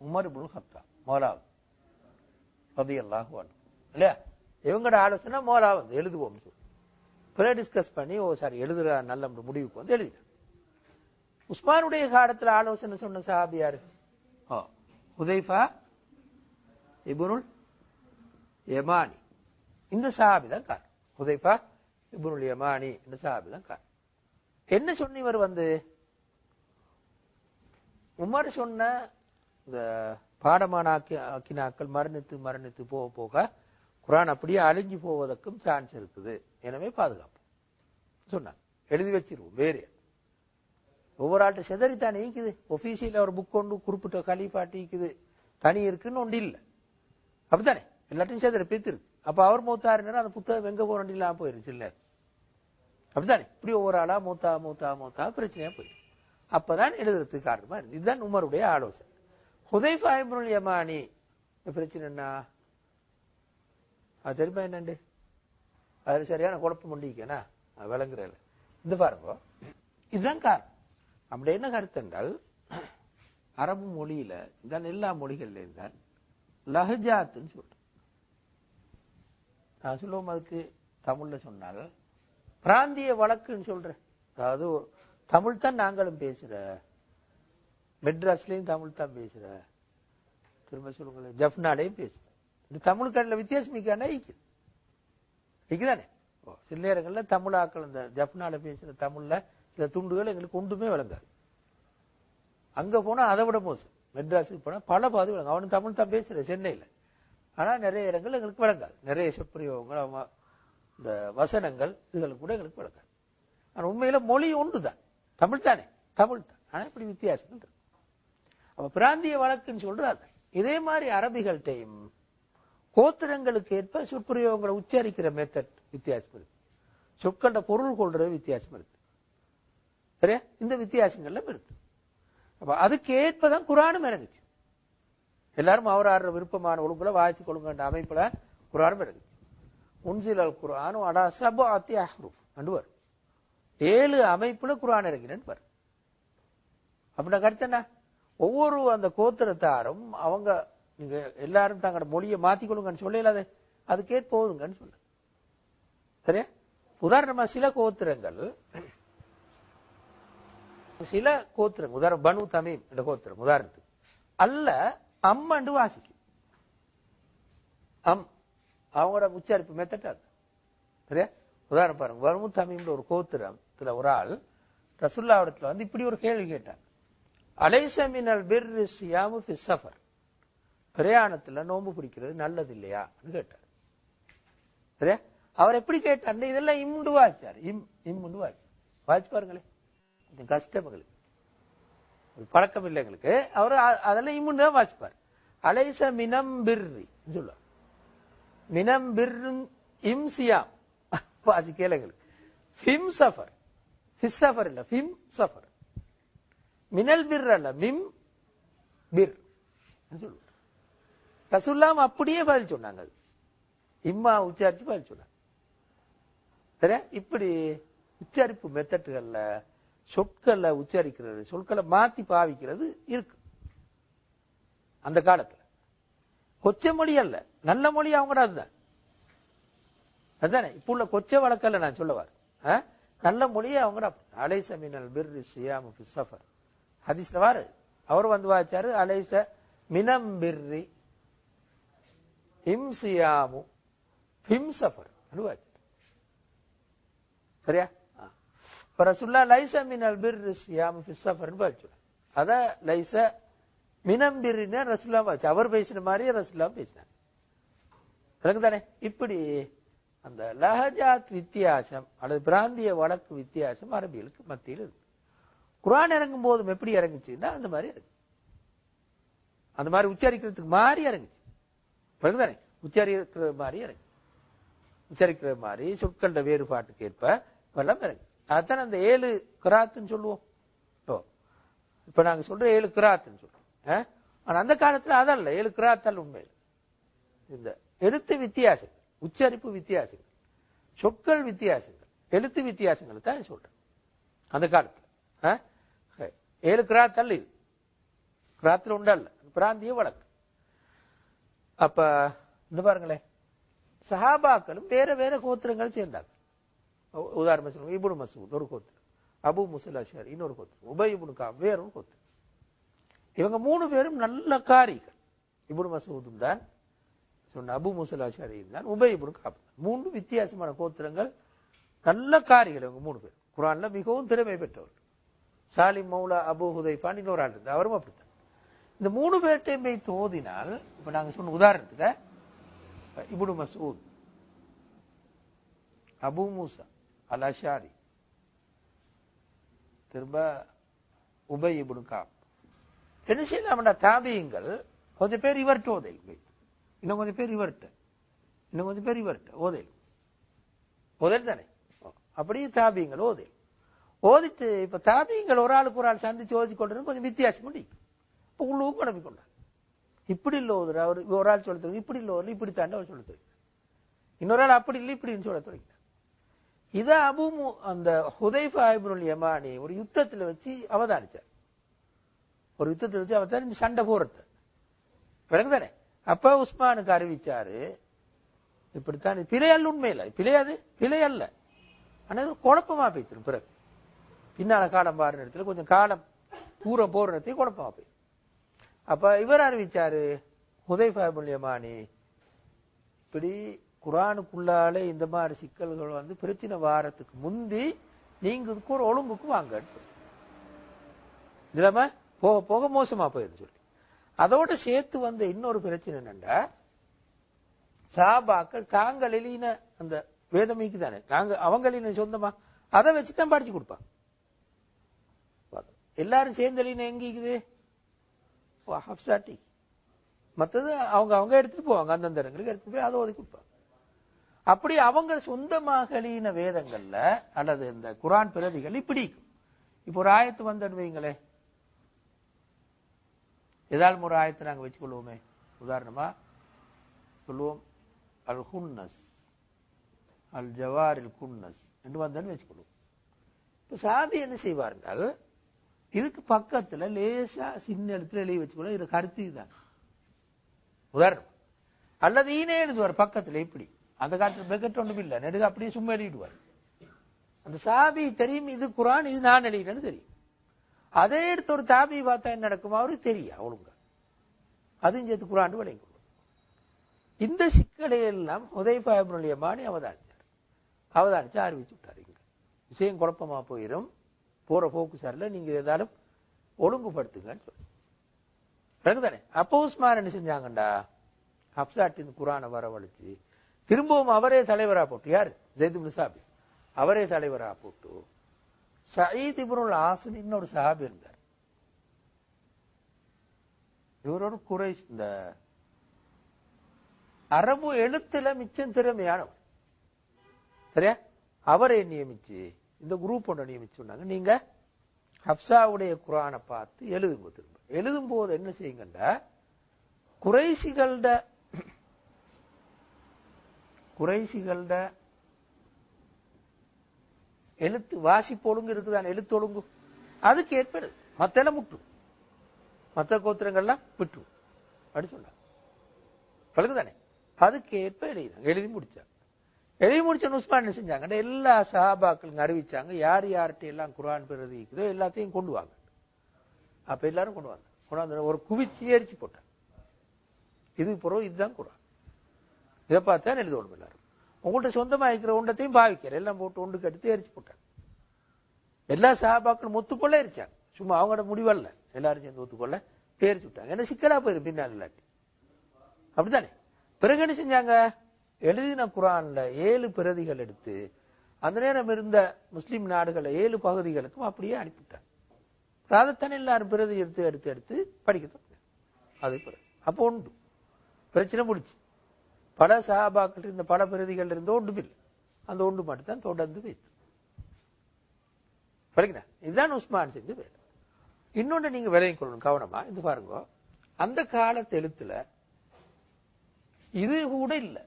உமர் இப்னு கத்தாப் மௌலாவது ரலியல்லாஹு அன்ஹு இல்லையா? இவங்களோட ஆலோசனை மௌலாவது எழுதுவோம் சொல்லி பிறகு டிஸ்கஸ் பண்ணி எழுதுற நல்ல முடிவுக்கு வந்து எழுதினார். உஸ்மானுடைய காலத்துல ஆலோசனை சொன்ன சஹாபி யாரு? ஹுதைஃபா இப்னுல் யமானி. இந்த சஹாபி தான் காரணம். ஹுதைஃபா இப்னுல் யமானி இந்த சஹாபி தான் காரணம். என்ன சொன்னவர் வந்து உமர் சொன்ன இந்த பாடமான ஆக்கினாக்கள் மரணித்து போக போக குர்ஆன் அப்படியே அழிஞ்சு போவதற்கும் சான்ஸ் இருக்குது. எனவே பாதுகாப்பு சொன்னாங்க. எழுதி வச்சிருவோம். வேற ஒவ்வொரு ஆள்கிட்ட செதறித்தானே இருக்குது. ஒபிசியல ஒரு புக் கொண்டு குறிப்பிட்ட கலீஃபாட்டி இருக்குது, தனி இருக்குன்னு ஒன்று இல்லை. அப்படித்தானே எல்லாத்தையும் செதறி பேத்து இருக்கு. அப்ப அவர் மூத்தாருன்னா அந்த புத்தகம் எங்க போறோம் இல்லாம போயிருச்சு இல்ல? அப்படித்தானே இப்படி ஒவ்வொரு ஆளா மூத்தா பிரச்சனையா போயிருக்கு. அப்பதான் எழுதுறதுக்கு காரணமா இருக்கு. இதுதான் உமருடைய ஆலோசனை. ஹுதைஃபா இப்னுல் யமானி பிரச்சனை என்ன அது தெரியுமா என்னண்டு? அது சரியான குழப்பம் முடிக்கனா விளங்குறல. இந்த பாருங்க, இதுதான் காரணம். அப்படி என்ன கருத்து என்றால், அரபு மொழியில தான் எல்லா மொழிகள்ல இருந்தால் லஹஜாத்துன்னு சொல்றோம். நான் சொல்லுவோம், அதுக்கு தமிழ்ல சொன்னால் பிராந்திய வழக்குன்னு சொல்றேன். அதாவது தமிழ் தான் நாங்களும் பேசுற, மெட்ராஸ்லயும் தமிழ் தான் பேசுற, திரும்ப சொல்லுங்க ஜப்னாலையும் பேசுற. இந்த தமிழ் கடல வித்தியாசமிக்கான இருக்குதானே? சில நேரங்கள்ல தமிழாக்கள் இந்த ஜப்னால பேசுற தமிழ்ல சில துண்டுகள் எங்களுக்கு ஒன்றுமே விளங்காது. அங்க போனா அதை விட மோசம். மெட்ராஸுக்கு போனா பல பாதி விளங்கும். அவனு தமிழ் தான் பேசுற சென்னையில. ஆனா நிறைய இடங்கள் எங்களுக்கு விளங்காது. நிறைய சொற்பிரயோகங்கள், இந்த வசனங்கள் இதுகளுக்கு கூட எங்களுக்கு விளங்காது. ஆனா உண்மையில மொழி ஒன்றுதான், தமிழ் தானே, தமிழ் தான். ஆனா இப்படி வித்தியாசங்கள் இருக்கு. அப்ப பிராந்திய வழக்குன்னு சொல்றாங்க. இதே மாதிரி அரபிகள்கிட்டையும் கோத்திரங்களுக்கு ஏற்ப சொற்பிரயோகங்களை உச்சரிக்கிற மெத்தட் வித்தியாசம் இருக்கு. சொற்கண்ட பொருள் கொள்றது வித்தியாசம் இருக்கு. சரியா? இந்த வித்தியாசங்கள்ல இருக்கு. அப்ப அதுக்கு ஏற்பதான் குர்ஆனும் இறங்குச்சு. எல்லாரும் அவர் ஆடுற விருப்பமான ஒழுங்குல வாய்ச்சி கொள்ளுங்கன்ற அமைப்புல குர்ஆனும் இறங்குச்சு. உன்சிலல் குர்ஆனு அலா சப்அத்தி அஹ்ருஃப் அண்டுவர் 7 அமைப்புல குர்ஆன் இறங்கினேன்னு பாரு. அப்படின்னா கருத்து என்ன? ஒவ்வொரு அந்த கோத்திரத்தாரும் அவங்க நீங்க எல்லாரும் தங்களோட மொழியை மாத்திக்கொள்ளுங்கன்னு சொல்லலாது, அதுக்கே போதுங்கன்னு சொல்ல. சரியா? உதாரணமா சில கோத்திரங்கள் உதாரணம் பனு தமீம் என்ற கோத்திரம் உதாரணத்துக்கு அல்ல அம்மண்டு வாசிக்கும். அவங்களோட உச்சரிப்பு மெத்தட் அது. சரியா? உதாரணம் பாருங்க, பனு தமீம் ஒரு கோத்திரத்துல ஒரு ஆள் ரசூலுல்லாஹ்விடத்துல வந்து இப்படி ஒரு கேள்வி கேட்டாங்க. அலைஸ மினல் பிர்ரி ஸியாமு ஃபி ஸஃபர், பிரயாணத்துல நோன்பு பிடிக்கிறது நல்லது இல்லையான்னு கேட்டார். சரியா? அவர் எப்படி கேட்டார்? இதெல்லாம் இம்முண்டு வாய்ச்சார். இம்முண்டு வாய்ச்சு பாருங்களேன். கொஞ்சம் கஷ்டம் எங்களுக்கு, பழக்கம் இல்லை எங்களுக்கு. அவர் அதெல்லாம் இம்முண்டு தான் வாசிப்பார். அலைஸ மினம் பிர்ரி சொல்லுவார். மினம் பிர்ரும் இம் சியாம் வாசி கேளுங்களுக்கு. ஃபிம் சஃபர், ஃபிஸ் சஃபர் இல்ல, ஃபிம் சஃபர். மினல் பிர் அல்ல, மிம் பிர் சொல்லுவார். ரசூலுல்லாஹ் அப்படியே பதில் சொன்னாங்க. இம்மா உச்சாரிச்சு பதில் சொன்னாங்க. சரியா? இப்படி உச்சரிப்பு மெத்தட்டுகள்ல சொற்களை உச்சரிக்கிறது, சொற்களை மாத்தி பாவிக்கிறது இருக்கு அந்த காலத்துல. கொச்சை மொழி அல்ல, நல்ல மொழி அவங்க அதுதான். அதுதானே இப்ப உள்ள கொச்சை வழக்கல்ல நான் சொல்லவார். நல்ல மொழியை அவங்க அலைஸ மினல் பிர்ரி ஸியாமு ஃபி ஸஃபர் ஹதீஸ்ல வாரு. அவர் வந்து வாச்சாரு அலைஸ மினம் பிர்ரி இம் ஸியாமு ஃபிம் ஸஃபர் அனுவாச்சு. சரியா? ரசூலுல்லாஹ் லைஸ மினல் பிர்ரி ஸியாமு ஃபி ஸஃபர்னு வாச்சு. அத லைஸ மினம் பிர்ரினா ரசூலுல்லாஹ் வாச்சு. அவர் பேசின மாதிரி ரசூலுல்லாஹ் பேசினார். தானே? இப்படி அந்த லஹஜாத் வித்தியாசம் அல்லது பிராந்திய வழக்கு வித்தியாசம் அரபிகளுக்கு மத்தியில் இருக்கு. குர்ஆன் இறங்கும் போதும் எப்படி இறங்குச்சுன்னா அந்த மாதிரி இருக்கு. அந்த மாதிரி உச்சரிக்கிறதுக்கு மாறி இறங்குச்சு. தானே? உச்சரிக்கிற மாதிரி இறங்கு, உச்சரிக்கிற மாதிரி சொற்கள வேறுபாட்டுக்கு ஏற்ப வெள்ளம் இறங்கு. அதுதான் அந்த 7 கிராத்துன்னு சொல்லுவோம். இப்ப நாங்க சொல்ற 7 கிராத்துன்னு சொல்றோம். ஆனா அந்த காலத்துல அதல்ல 7 கிராத்தால் உண்மையில் இந்த எழுத்து வித்தியாசங்கள், உச்சரிப்பு வித்தியாசங்கள், சொற்கள் வித்தியாசங்கள், எழுத்து வித்தியாசங்கள் தான் சொல்றேன் அந்த காலத்துல. 7 கிராத்தல் இது கிராத்துல உண்டல்ல, பிராந்திய வழக்கு. அப்ப இந்த பாருங்களேன், சஹாபாக்களும் வேற வேற கோத்திரங்கள் சேர்ந்தாங்க. உதாரணம் சொல்லுங்க, இப்னு மஸ்ஊத் ஒரு கோத்திரம், அபூ முஸல் அஷ்அரி இன்னொரு கோத்திரம், உபய் இப்னு கஅப் வேற ஒரு கோத்திரம். இவங்க 3 பேரும் நல்ல காரிகள். இப்னு மஸ்ஊதும் தான் சொன்ன, அபூ முஸல் அஷ்அரி தான், உபய் இப்னு கஅப். 3 வித்தியாசமான கோத்திரங்கள், நல்ல காரிகள் இவங்க 3 பேர். குர்ஆன்ல மிகவும் திறமை பெற்றவர். சாலிம் மௌலா அபூ ஹுதைஃபான் இன்னொரு ஆள் இருந்தார், அவரும் அப்படித்தான். இந்த 3 பேர்ட்டையும் போய் தோதினால், இப்ப நாங்க சொன்ன உதாரணத்துக்கு இப்னு மஸ்ஊத், அபூ மூசா அல் அஷ்அரி, திரும்ப உபய் இப்னு கஅப். என்ன செய்யலாம்டா, தாபியங்கள் கொஞ்சம் பேர் இவர்கிட்ட ஓதையில் போய், இன்னும் கொஞ்சம் பேர் இவர்கிட்ட, இன்னும் கொஞ்சம் பேர் இவர்கிட்ட ஓதையில் தானே. அப்படியே தாபியங்கள் ஓதையில் ஓதிட்டு, இப்ப தாபியங்கள் ஒரு ஆளுக்கு ஒரு ஆள் சந்திச்சு ஓதி கொண்டு கொஞ்சம் வித்தியாசம் முடியும். இப்ப உள்ளுக்கு குழம்பி கொண்டார். இப்படி இல்ல ஓதுற அவர், ஒரு ஆள் சொல்ல தெரியும், இப்படி இல்ல ஓதுல இப்படி தாண்ட அவர் சொல்ல தெரியும், இன்னொரு ஆள் அப்படி இல்லை இப்படின்னு சொல்ல தொடங்கினார். இத அந்த ஹுதைஃபா இப்னுல் யமானி ஒரு யுத்தத்துல வச்சு அவதானிச்சார். ஒரு யுத்தத்தை வச்சு அவதானி சண்டை போறது பிறகுதானே. அப்ப உஸ்மானுக்கு அறிவிச்சாரு, இப்படித்தான், பிழையல்ல, உண்மையில பிழையாது, பிழையல்ல, ஆனா குழப்பமா போய்த்திரும். பிறகு பின்னால காலம் பாரு இடத்துல கொஞ்சம் காலம் தூரம் போற இடத்தையும் குழப்பமா போய். அப்ப இவர் அறிவிச்சாரு, ஹுதைஃபா இப்னுல் யமானி, இப்படி குர்ஆனுக்குள்ளாலே இந்த மாதிரி சிக்கல்கள் வந்து பிரச்சனை வாரத்துக்கு முந்தி நீங்க இதுக்கு ஒரு ஒழுங்குக்கு வாங்க, இல்லாம போக போக மோசமா போயிருந்து சொல்லி. அதோட சேர்த்து வந்த இன்னொரு பிரச்சனை என்னண்டா, சஹாபாக்கள் தாங்கள் எழுதின அந்த வேதமிக்கு தானே, அவங்க எழுதின சொந்தமா அதை வச்சுதான் படிச்சு கொடுப்பாங்க. எல்லாரும் சேர்ந்து எழுதின எங்கிக்குது ஹப்சாட்டி, மற்றது அவங்க எடுத்துட்டு போவாங்க, அந்தந்த இடங்களுக்கு எடுத்துட்டு போய் அதை ஒதுக்கி கொடுப்பாங்க. அப்படி அவங்க சொந்தமாக எழுதின வேதங்கள்ல அல்லது இந்த குர்ஆன் பிரதிகள் இப்படி. இப்ப ஒரு ஆயத்து வந்து வைங்களே, ஏதாவது ஒரு ஆயத்தை நாங்க வச்சுக்கொள்வோமே, உதாரணமா சொல்லுவோம், அல் குன்னஸ் அல் ஜவாரில் குன்னஸ் என்று வந்தன்னு வச்சுக்கொள்வோம். இப்ப சாதி என்ன செய்வார்கள், இதுக்கு பக்கத்துல லேசா சின்ன இடத்துல எழுதி வச்சுக்கொள்ள, இது கருத்து தான் உதாரணம். அல்லது ஈனே எழுதுவார் பக்கத்துல, இப்படி அந்த காலத்துல பெக்கெட் ஒன்றும் இல்லை, நெடுக அப்படியே சும்மா எழுதிடுவார். அந்த சாபி தெரியும், இது குர்ஆன், இது நான் எழுதினேன்னு தெரியும். அதே எடுத்து ஒரு தாபி பார்த்தா என்ன நடக்கும் அவருக்கு தெரியும் ஒழுங்க, அதுவும் சேர்த்து குர்ஆன் விளங்கி. இந்த சிக்கலை எல்லாம் ஹுதைஃபா இப்னுல் யமானி அவதானிச்சு அறிவிச்சு விட்டார். இங்க விஷயம் குழப்பமா போயிடும், போற போக்கு சரியில்லை, நீங்க ஏதாலும் ஒழுங்குபடுத்துங்கன்னு சொல்லி தானே. அப்போ உஸ்மான் என்ன செஞ்சாங்கண்டா, ஹப்சாட்டின் குரானை வரவழைச்சு திரும்பவும் அவரே தலைவரா போட்டு, யாரு ஸைத் இப்னு சாபித், அவரே தலைவரா போட்டு சயீத் இப்னுல் ஆஸ் இன்னொரு சஹாபி இருந்தார். இவரோட குறைஷ், இந்த அரபு எழுத்துல மிச்சம் திறமையானவர், சரியா? அவரை நியமிச்சு இந்த குரூப் ஒன்றை நியமிச்சு சொன்னாங்க, நீங்க ஹப்சாவுடைய குரானை பார்த்து எழுதுங்க. திரும்ப எழுதும் போது என்ன செய்யுங்கண்டா, குறைஷிகள எழுத்து வாசிப்பு ஒழுங்கு இருக்குதான், எழுத்து ஒழுங்கு அதுக்கு ஏற்ப மத்த முட்டு, மத்த கோத்திரங்கள்லாம் விட்டு அப்படி சொன்னாங்க. பழகுதானே, அதுக்கு ஏற்ப எழுதி முடிச்சாங்க. எழுதி முடிச்ச உஸ்மான் என்ன செஞ்சாங்க, எல்லா சஹாபாக்களும் அறிவிச்சாங்க, யார் யார்கிட்ட எல்லாம் குர்ஆன் பிரதி இருக்குதோ எல்லாத்தையும் கொண்டு வாங்க. அப்ப எல்லாரும் கொண்டு வாங்க, கொண்டாந்து ஒரு குவிச்சி எரிச்சு போட்டாங்க. இது பிறகு இதுதான் குர்ஆன், இதை பார்த்தா எழுதணும். எல்லாரும் உங்கள்கிட்ட சொந்தமா இருக்கிற ஒன்றத்தையும் பாவிக்கிற எல்லாம் போட்டு ஒன்றுக்கு எடுத்து எரிச்சு போட்டாங்க. எல்லா சஹாபாக்களும் ஒத்துக்கொள்ள எரிச்சாங்க, சும்மா அவங்களோட முடிவல்ல, எல்லாரும் சேர்ந்து ஒத்துக்கொள்ள எரிச்சு விட்டாங்க. ஏன்னா சிக்கலா போயிரு பின்னால் இல்லாட்டி, அப்படித்தானே. பிறகு என்ன செஞ்சாங்க, எழுதின குர்ஆன்ல 7 பிரதிகள் எடுத்து அந்த நேரம் இருந்த முஸ்லிம் நாடுகள் 7 பகுதிகளுக்கும் அப்படியே அனுப்பிட்டாங்க. அதைத்தானே எல்லாரும் பிரதி எடுத்து எடுத்து எடுத்து படிக்க. அது அப்போ உண்டு பிரச்சனை முடிச்சு. பல சஹாபாக்கள் இருந்த பல பிரதிகள் இருந்த ஒன்று இல்லை, அந்த ஒன்று மட்டும் தான் தொடர்ந்து வைத்து படிக்கிறேன். இதுதான் உஸ்மான் செஞ்சு வேலை. இன்னொன்று நீங்க விலையை கொள்ளணும் கவனமா. இது பாருங்க, அந்த காலத்து எழுத்துல இது கூட இல்லை,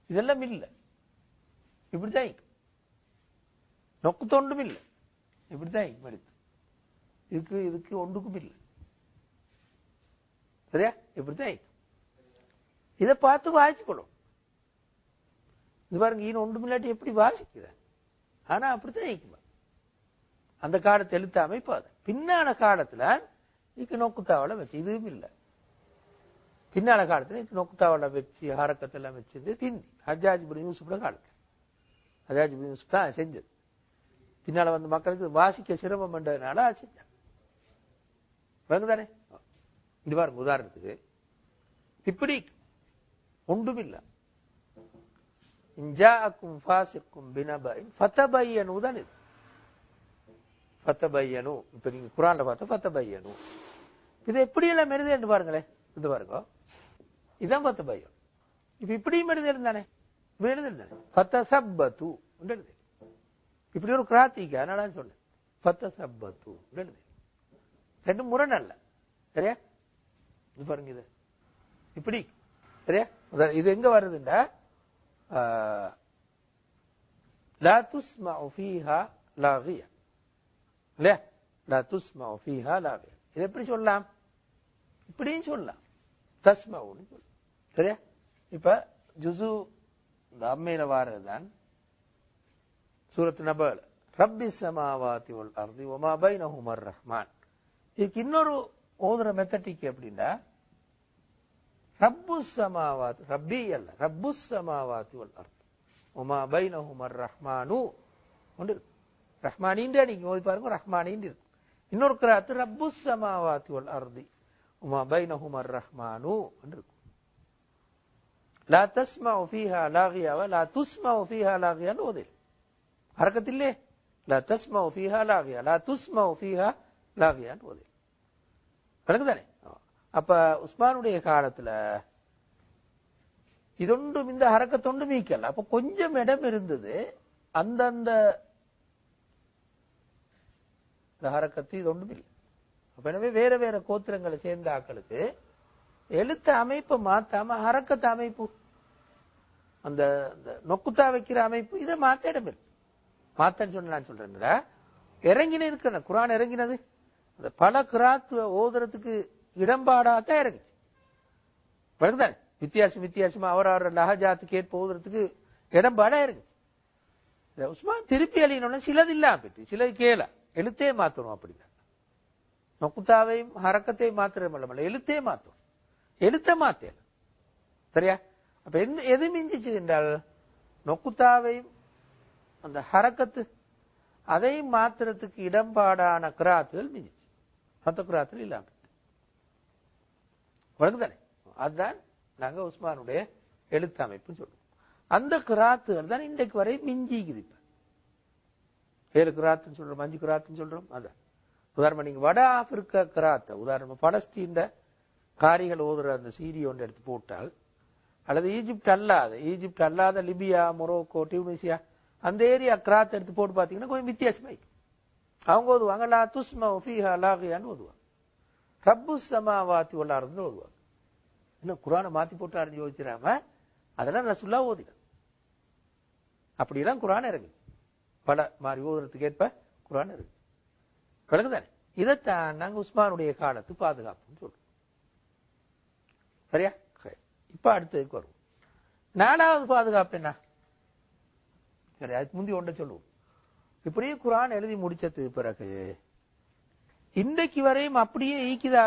இதெல்லாம் இல்லை, இப்படிதான் நொக்கு தொண்டும் இல்லை, இப்படிதான் மடித்து இதுக்கு ஒன்றுக்கும் இல்லை, சரியா? இப்படிதான் இதை பார்த்து வாசிக்கணும். இது பாருங்க, ஈன ஒன்றும் இல்லாட்டி எப்படி வாசிக்கிற, ஆனா அப்படித்தான் இருக்குமா அந்த காலத்து எழுத்த அமைப்பு. அது பின்னால காலத்துல இதுக்கு நோக்குத்தாவலை வச்சு இதுவும் இல்லை. பின்னால காலத்துல நொக்குத்தாவலை வச்சு ஹரக்கத்தெல்லாம் வச்சது திந்தி ஹஜ்ஜாஜ் இப்னு யூசுஃப்ல காலத்து, ஹஜ்ஜாஜ் இப்னு யூசுஃப் தான் செஞ்சது. பின்னால வந்து மக்களுக்கு வாசிக்க சிரமம் பண்றதுனால செஞ்சாங்க. தானே. இது பாருங்க, உதாரணத்துக்கு இப்படி ஒன்றும் இல்லை, இன்ஜாஅக்கும் ஃபாஸிக்கும் பினபஇன் ஃபதபையனு தான். இது ஃபதபையனு, இப்ப நீங்க குர்ஆன்ல பார்த்தா ஃபதபையனு, இது எப்படி எல்லாம் எழுதுன்னு பாருங்களேன். இது பாருங்க, இதான் ஃபதபையன். இப்ப இப்படியும் எழுதுதானே, இப்படி எழுதுதானே ஃபதஸப்பது எழுது. இப்படி ஒரு கிராத்திக்கு, அதனால சொன்னேன் ஃபதஸப்பது எழுது. ரெண்டு முரண் அல்ல, சரியா? இது பாருங்க, இது இப்படி, சரியா? இது எங்க வருதுண்டா, லா துஸ்மஉ ஃபீஹா லாகிய, இல்லையா? லா துஸ்மஉ ஃபீஹா லாகிய. இது எப்படி சொல்லலாம், இப்படியும் சொல்லலாம், தஸ்மவுன்னு சொல்லலாம், சரியா? இப்ப ஜுசு இந்த அம்மையில வாரதுதான் சூரத்து நபல், ரப்பி ஸமாவாதி வல் அர்தி வமா பைனஹுமர் ரஹ்மான். இதுக்கு இன்னொரு ஓதுற மெத்தடிக் எப்படின்னா, ரப்புஸ் ஸமாவாத், ரப்பி அல்ல, ரப்புஸ் ஸமாவாதி வல் அர்த் வமா பைனஹுமர் ரஹ்மானு ஒன்று இருக்கு. ரஹ்மானின்றே நீங்க ஓதி பாருங்க, ரஹ்மானின்னு இருக்கு. இன்னொரு கிராத்து ரப்புஸ் ஸமாவாதி வல் அர்தி வமா பைனஹுமர் ரஹ்மானு ஒன்று இருக்கு. லா தஸ்மஉ ஃபீஹா லாகியா வ லா துஸ்மஉ ஃபீஹா லாகியான்னு ஓது. ஹரக்கத்தில்லே, லா தஸ்மஉ ஃபீஹா லாகியா லா துஸ்மஉ ஃபீஹா லாகியான்னு ஓது. தானே. அப்ப உஸ்மானுடைய காலத்துல இதொன்றும் இந்த ஹரக்கத்தொண்டு மீக்கல. அப்ப கொஞ்சம் இடம் இருந்தது, அந்தந்த ஹரக்கத்து இது ஒன்றும் இல்லை. அப்ப எனவே வேற வேற கோத்திரங்களை சேர்ந்த ஆக்களுக்கு எழுத்த அமைப்பை மாத்தாம ஹரக்கத்த அமைப்பு, அந்த நொக்குத்தா வைக்கிற அமைப்பு, இதை மாத்த இடம் இருக்கு. மாத்தன்னு சொன்ன நான் சொல்றேன், இறங்கின இருக்கு குர்ஆன் இறங்கினது அந்த பல கிராத்து ஓதுறதுக்கு இடம்பாடாத்தான் இறங்குச்சு. வருதானே, வித்தியாசம் வித்தியாசமா அவரவர் லஹஜாத்துக்கு ஏற்ப ஓதுறதுக்கு இடம்பாடா இருந்துச்சு. உஸ்மான் திருப்பி அழியணும்னா சிலது இல்லாம போயிட்டு, சிலது கேள எழுத்தே மாத்தணும். அப்படின்னா நொக்குத்தாவையும் ஹரக்கத்தையும் மாத்திரமல்ல, எழுத்தே மாத்தணும், எழுத்த மாத்தல, சரியா? அப்ப எது மிஞ்சிச்சு என்றால் நொக்குத்தாவையும் அந்த ஹரக்கத்து அதை மாத்திரத்துக்கு இடம்பாடான கிராத்துகள் மிஞ்சிச்சு, மற்ற கிராத்துகள் இல்லாம தானே. அதுதான் நாங்க உஸ்மானுடைய எழுத்து அமைப்புன்னு சொல்லுவோம். அந்த கிராத்துகள் தான் இன்றைக்கு வரை மிஞ்சிக்குது. இப்ப 7 கிராத்துன்னு சொல்றோம், 5 கிராத்துன்னு சொல்றோம். அதான் உதாரணமா நீங்க வட ஆப்பிரிக்கா கிராத்த, உதாரணமா பலஸ்தீன காரிகள் ஓதுற அந்த சீடி ஒன்று எடுத்து போட்டால், அல்லது ஈஜிப்ட் அல்லாத லிபியா, மொரோக்கோ, டியூனிசியா அந்த ஏரியா கிராத் எடுத்து போட்டு பாத்தீங்கன்னா கொஞ்சம் வித்தியாசமாய் அவங்க ஓதுவாங்க. லா துஸ்மா ஃபீஹா லாகியான்னு ஓதுவாங்க. ரப்புஸ் ஸமாவாத்தி வல் அர்துன்னு ஓதுவாங்க. இன்னும் குர்ஆனை மாத்தி போட்டு அறிஞ்சு யோசிச்சிராம அதெல்லாம் ரசூலுல்லாஹ் ஓதினாங்க. அப்படியெல்லாம் குர்ஆன் இறங்கு பல மாறி ஓதுறதுக்கு ஏற்ப குர்ஆன் இருக்கு. விளங்குதானே? இதைத்தான் நாங்க உஸ்மானுடைய காலத்து பாதுகாப்புன்னு சொல்றோம். சரியா? இப்ப அடுத்ததுக்கு வருவோம். 4வது பாதுகாப்பு என்ன? சரி, அதுக்கு முந்தி ஒன்றை சொல்லுவோம். இப்படியே குர்ஆன் எழுதி முடிச்சதுக்கு பிறகு இன்றைக்கு வரையும் அப்படியே ஈக்குதா?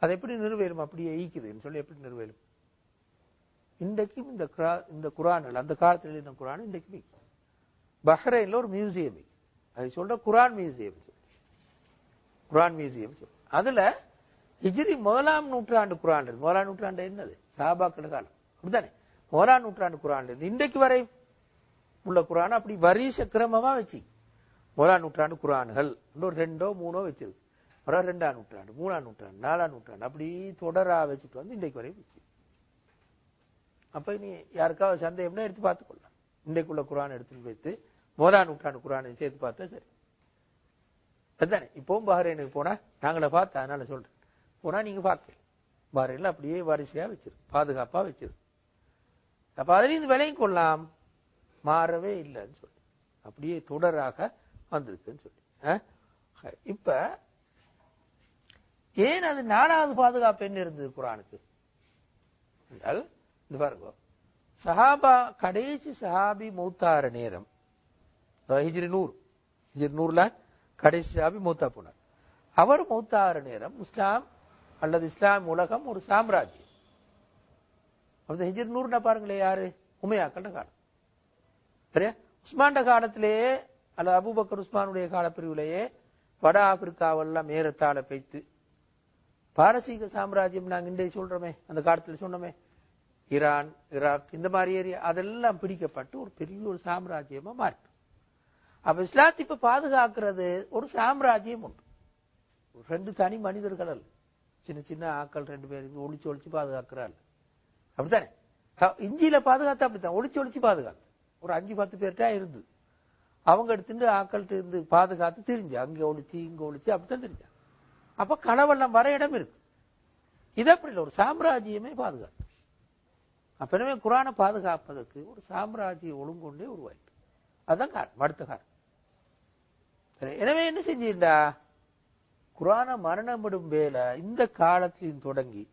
அது எப்படி நிறைவேறும்? அப்படியே ஈக்குதுன்னு சொல்லி எப்படி நிறைவேறும்? இன்றைக்கும் இந்த குர்ஆன் அந்த காலத்தில் எழுதின குர்ஆன் இன்றைக்கு பஹ்ரைன்ல ஒரு மியூசியம், அது சொல்ற குர்ஆன் மியூசியம். அதுல ஹிஜ்ரி 1ஆம் நூற்றாண்டு குர்ஆன். 1ஆம் நூற்றாண்டு என்னது? சஹாபாக்கள் காலம், அப்படித்தானே? 1ஆம் நூற்றாண்டு குர்ஆன் இன்றைக்கு வரை உள்ள குர்ஆன் அப்படி வரிசை கிரமமா வச்சு 1ஆம் நூற்றாண்டு குர்ஆன்கள் இன்னொரு 2ஓ 3ஓ வச்சிருக்கு. 2ஆம் நூற்றாண்டு, 3ஆம் நூற்றாண்டு, 4ஆம் நூற்றாண்டு அப்படி தொடரா வச்சுட்டு வந்து இன்றைக்கு வரை வச்சு. அப்ப நீ யாருக்காவது சந்தேகம்னா எடுத்து பார்த்துக்கொள்ளலாம். இன்றைக்குள்ள குர்ஆன் எடுத்து வைத்து 1ஆம் நூற்றாண்டு குர்ஆனை சேர்த்து பார்த்தா சரி. அதுதானே? இப்பவும் பஹ்ரைனுக்கு போனா நாங்கள பார்த்தா, அதனால சொல்றேன், போனா நீங்க பார்க்கலாம். பஹ்ரைன்ல அப்படியே வரிசையா வச்சிருக்கு, பாதுகாப்பா வச்சிருக்கு. அப்ப அதிலிருந்து விலையும் கொள்ளலாம், மாறவே இல்லைன்னு சொல்லி அப்படியே தொடராக வந்திருக்குன்னு சொல்லி. இப்ப ஏன் அது 4வது பாதுகாப்பு என்ன இருந்தது குர்ஆனுக்கு என்றால், இந்த பாருங்க, சஹாபா கடைசி சஹாபி மௌத்தார நேரம் ஹிஜ்ரி 100ல கடைசி சஹாபி மௌத்தா போனார். அவர் மௌத்தார நேரம் இஸ்லாம் அல்லது இஸ்லாம் உலகம் ஒரு சாம்ராஜ்யம். அப்ப ஹிஜ்ரி 100 பாருங்களேன், யாரு? உமையாக்கள காலம். சரியா? உஸ்மான்ட காலத்திலேயே அல்லது அபூபக்கர் உஸ்மானுடைய காலப்பிரிவிலேயே வட ஆப்பிரிக்காவெல்லாம் ஏறத்தாழ பெய்த்து பாரசீக சாம்ராஜ்யம் நாங்க இன்றைய சொல்றோமே, அந்த காலத்துல சொன்னோமே, ஈரான், ஈராக் இந்த மாதிரி ஏரியா அதெல்லாம் பிடிக்கப்பட்டு ஒரு பெரிய ஒரு சாம்ராஜ்யமா மாறி. அப்ப இஸ்லாத்தை இப்ப பாதுகாக்கிறது ஒரு சாம்ராஜ்யம் உண்டு. 2 தனி மனிதர்கள் அல்ல, சின்ன சின்ன ஆக்கள் 2 பேருக்கு ஒளிச்சு பாதுகாக்கிறாள். அப்படித்தானே? இஞ்சியில பாதுகாத்தா அப்படித்தான், ஒளிச்சு பாதுகாத்து ஒரு 5-10 பேர்ட்டா இருந்து அவங்க எடுத்துட்டு ஆக்கள்கிட்ட இருந்து பாதுகாத்து தெரிஞ்சு அங்க ஒளிச்சு இங்க ஒளிச்சு அப்படித்தான் தெரிஞ்சாங்க. அப்ப களவெல்லாம் வர இடம் இருக்கு. இது அப்படி இல்லை, ஒரு சாம்ராஜ்யமே பாதுகாத்து. அப்ப எனவே குர்ஆனை பாதுகாப்பதற்கு ஒரு சாம்ராஜ்ய ஒழுங்கொண்டே உருவாயிட்டு. அதுதான் காரணம், அடுத்த காரணம். எனவே என்ன செஞ்சிருந்தா, குர்ஆனை மரணமிடும் வேலை இந்த காலத்திலும் தொடங்கி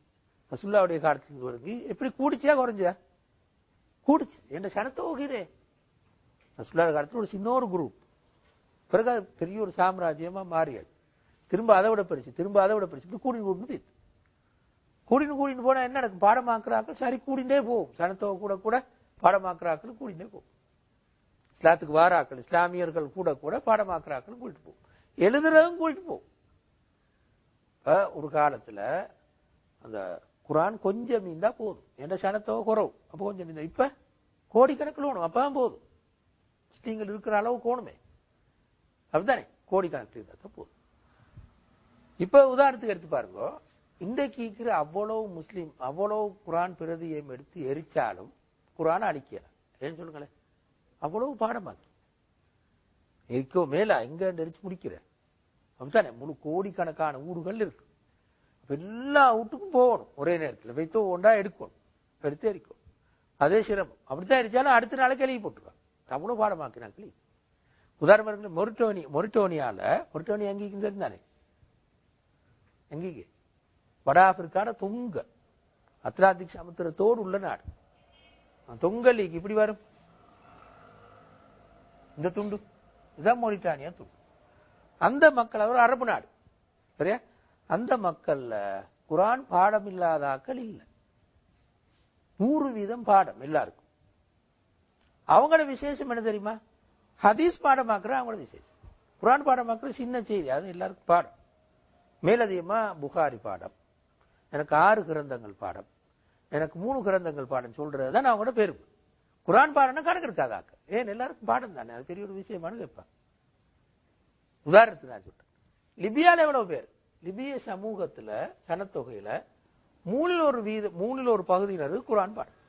ரசூலுல்லாஹ்வுடைய காலத்திலும் தொடங்கி எப்படி கூடிச்சா குறைஞ்சா? கூடிச்சு. என்ற சனத்தோகிறே ரசூலுல்லாஹ் காலத்தில் ஒரு சின்ன ஒரு குரூப், பிறகு பெரிய ஒரு சாம்ராஜ்யமா மாறியது. திரும்ப அதை விட பெருசு, திரும்ப அதை விட பெருசு, இப்படி கூடின்னு போனா என்ன நடக்கும்? பாடமாக்குறாக்கள் சரி கூடிண்டே போகும். சனத்தொகை கூட பாடமாக்குறாக்கள் கூடிண்டே போகும். இஸ்லாத்துக்கு வாராக்கள், இஸ்லாமியர்கள் கூட பாடமாக்குறாக்கள் கூட்டிட்டு போகும், எழுதுறதும் கூட்டிட்டு போகும். ஒரு காலத்துல அந்த குர்ஆன் கொஞ்சம் இருந்தா போதும், என்ற சனத்தொகை குறவு, அப்ப கொஞ்சம் இருந்தா. இப்ப கோடிக்கணக்கில் வேணும், அப்பதான் போதும். முஸ்லீம்கள் இருக்கிற அளவு கோணுமே, அப்படித்தானே? கோடிக்கணக்கில் இருந்தா தான் போதும். இப்ப உதாரணத்துக்கு எடுத்து பாருங்க, இன்றைக்கு இருக்கிற அவ்வளவு முஸ்லீம் அவ்வளவு குர்ஆன் பிரதியை எடுத்து எரிச்சாலும் குர்ஆனை அழிக்கல. ஏன்னு சொல்லுங்களேன்? அவ்வளவு பாடமாக்கி எரிக்கோ மேல எங்க எரிச்சு முடிக்கிற, அப்படித்தானே? முழு கோடிக்கணக்கான ஊர்கள் இருக்கு. எல்லா வீட்டுக்கும் போகணும், ஒரே நேரத்தில் வைத்தோ ஒன்றா எடுக்கணும், எடுத்து எரிக்கும். அதே சிரமம். அப்படித்தான் எரிச்சாலும் அடுத்த நாளைக்கு எழுதி போட்டுருவாங்க. அவ்வளவு பாடமாக்கினாங்க. உதாரணம் மொரிட்டோனியா எங்கேயும் தெரிந்தானே, எங்கே? வட ஆப்பிரிக்கான தொங்க அத்லாந்திக் சமுத்திரத்தோடு உள்ள நாடு. தொங்க லீக் இப்படி வரும், இந்த துண்டு இதுதான் மொரிட்டானியா துண்டு. அந்த மக்கள் அவர் அரபு நாடு, சரியா? அந்த மக்கள்ல குர்ஆன் பாடம் இல்லாதாக்கள் இல்லை, 100% பாடம் எல்லாருக்கும். அவங்களோட விசேஷம் என்ன தெரியுமா? ஹதீஸ் பாடமாக்குற அவங்களோட விசேஷம். குர்ஆன் பாடமாக்குற சின்ன செய்தி, அது எல்லாருக்கும் பாடம். மேலதிகமா புகாரி பாடம், எனக்கு 6 கிரந்தங்கள் பாடம், எனக்கு 3 கிரந்தங்கள் பாடம் சொல்றதுதான் அவங்களோட பெருமை. குர்ஆன் பாடம்னா கணக்கு இருக்காதாக்க, ஏன் எல்லாருக்கும் பாடம் தானே, அது பெரிய ஒரு விஷயமானு கேட்பாங்க. உதாரணத்துக்கு நான் சொல்றேன், லிபியால எவ்வளவு பேர், லிபிய சமூகத்துல சனத்தொகையில 3 பகுதியினருக்கு குர்ஆன் பாடம்.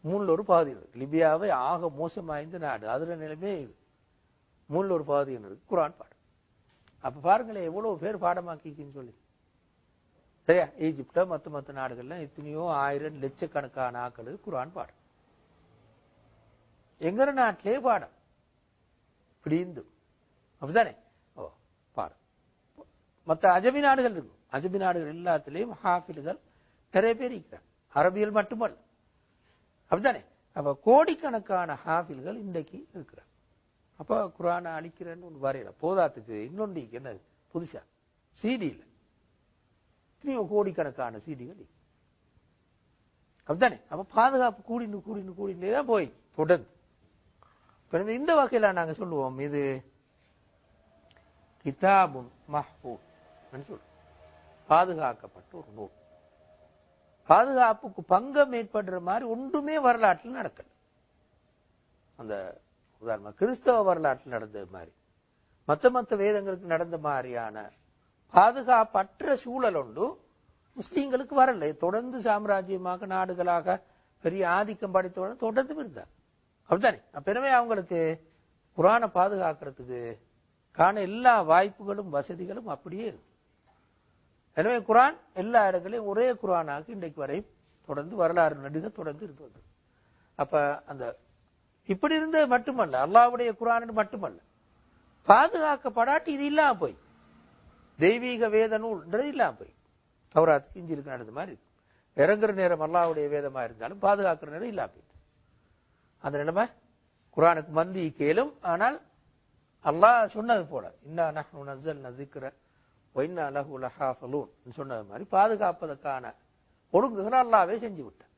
3 பகுதியினர், லிபியாவை ஆக மோசமாய்ந்த நாடு, அதுல நிலைமை 3 பகுதியினருக்கு குர்ஆன் பாடம். அப்ப பாருங்களேன் எவ்வளவு பேர் பாடமாக்கின்னு சொல்லி. சரியா, ஈஜிப்ட மத்த நாடுகள்ல எத்தனையோ 1000 லட்சக்கணக்கான ஆக்களுக்கு குர்ஆன் பாடம். எங்க நாட்டிலே பாடம் இப்படி இந்து அப்படித்தானே பாடம். மற்ற அஜமி நாடுகள் இருக்கும், அஜமி நாடுகள் எல்லாத்திலையும் ஹாஃபில்கள் நிறைய பேர் இருக்கிறாங்க, அரபியல் மட்டுமல்ல அப்படித்தானே. அப்ப கோடிக்கணக்கான ஹாஃபில்கள் இன்றைக்கு இருக்கிறாங்க. அப்ப குர்ஆனை அழிக்கிறேன்னு ஒன்று வரையல, போதாத்துக்கு இன்னொன்று என்ன புதுசா சிடியில் எத்தனையோ கோடிக்கணக்கான சிடிகள் அப்படித்தானே. அப்ப பாதுகாப்பு கூடின்னு தான் போய் தொடர்ந்து. இந்த வகையில நாங்க சொல்லுவோம் இது கிதாபுன் மஹ்ஃபூஸ், பாதுகாக்கப்பட்ட ஒரு நூல். பாதுகாப்புக்கு பங்கம் ஏற்படுற மாதிரி ஒன்றுமே வரலாற்றில் நடக்கல. அந்த உதாரணமா கிறிஸ்தவ வரலாற்றில் நடந்த மாதிரி, மத்த வேதங்களுக்கு நடந்த மாதிரியான பாதுகாப்பற்ற சூழல் ஒன்று முஸ்லீம்களுக்கு வரல. தொடர்ந்து சாம்ராஜ்யமாக நாடுகளாக பெரிய ஆதிக்கம் படைத்தோட தொடர்ந்து இருந்தார் அப்படித்தானே. அப்பவே அவங்களுக்கு குர்ஆனை பாதுகாக்கிறதுக்கு காண எல்லா வாய்ப்புகளும் வசதிகளும் அப்படியே இருக்கு. எனவே குர்ஆன் எல்லா இடங்களையும் ஒரே குர்ஆனாக இன்றைக்கு வரை தொடர்ந்து வரலாறு நடுக தொடர்ந்து இருந்தது. அப்ப அந்த இப்படி இருந்தது மட்டுமல்ல, அல்லாஹ்வுடைய குர்ஆன் மட்டுமல்ல, பாதுகாக்கப்படாட்டி இது இல்லாம போய் தெய்வீக வேத நூல்ன்றது இல்லாம போய் தௌராத் இஞ்சிலுக்கு நடந்த மாதிரி இருக்கும். இறங்குற நேரம் அல்லாஹ்வுடைய வேதமா இருந்தாலும் பாதுகாக்கிற நேரம் இல்லாம போயிட்டு அந்த நிலைமை குர்ஆனுக்கு மந்தி கேளும். ஆனால் அல்லாஹ் சொன்னது போல இன்னா நஹ்னு நஸல்னா ஸிக்ர வ இன்னா லஹு லஹாஃபிலூன் சொன்னது மாதிரி பாதுகாப்பதற்கான ஒழுங்குகளை அல்லாஹ்வே செஞ்சு விட்டார்.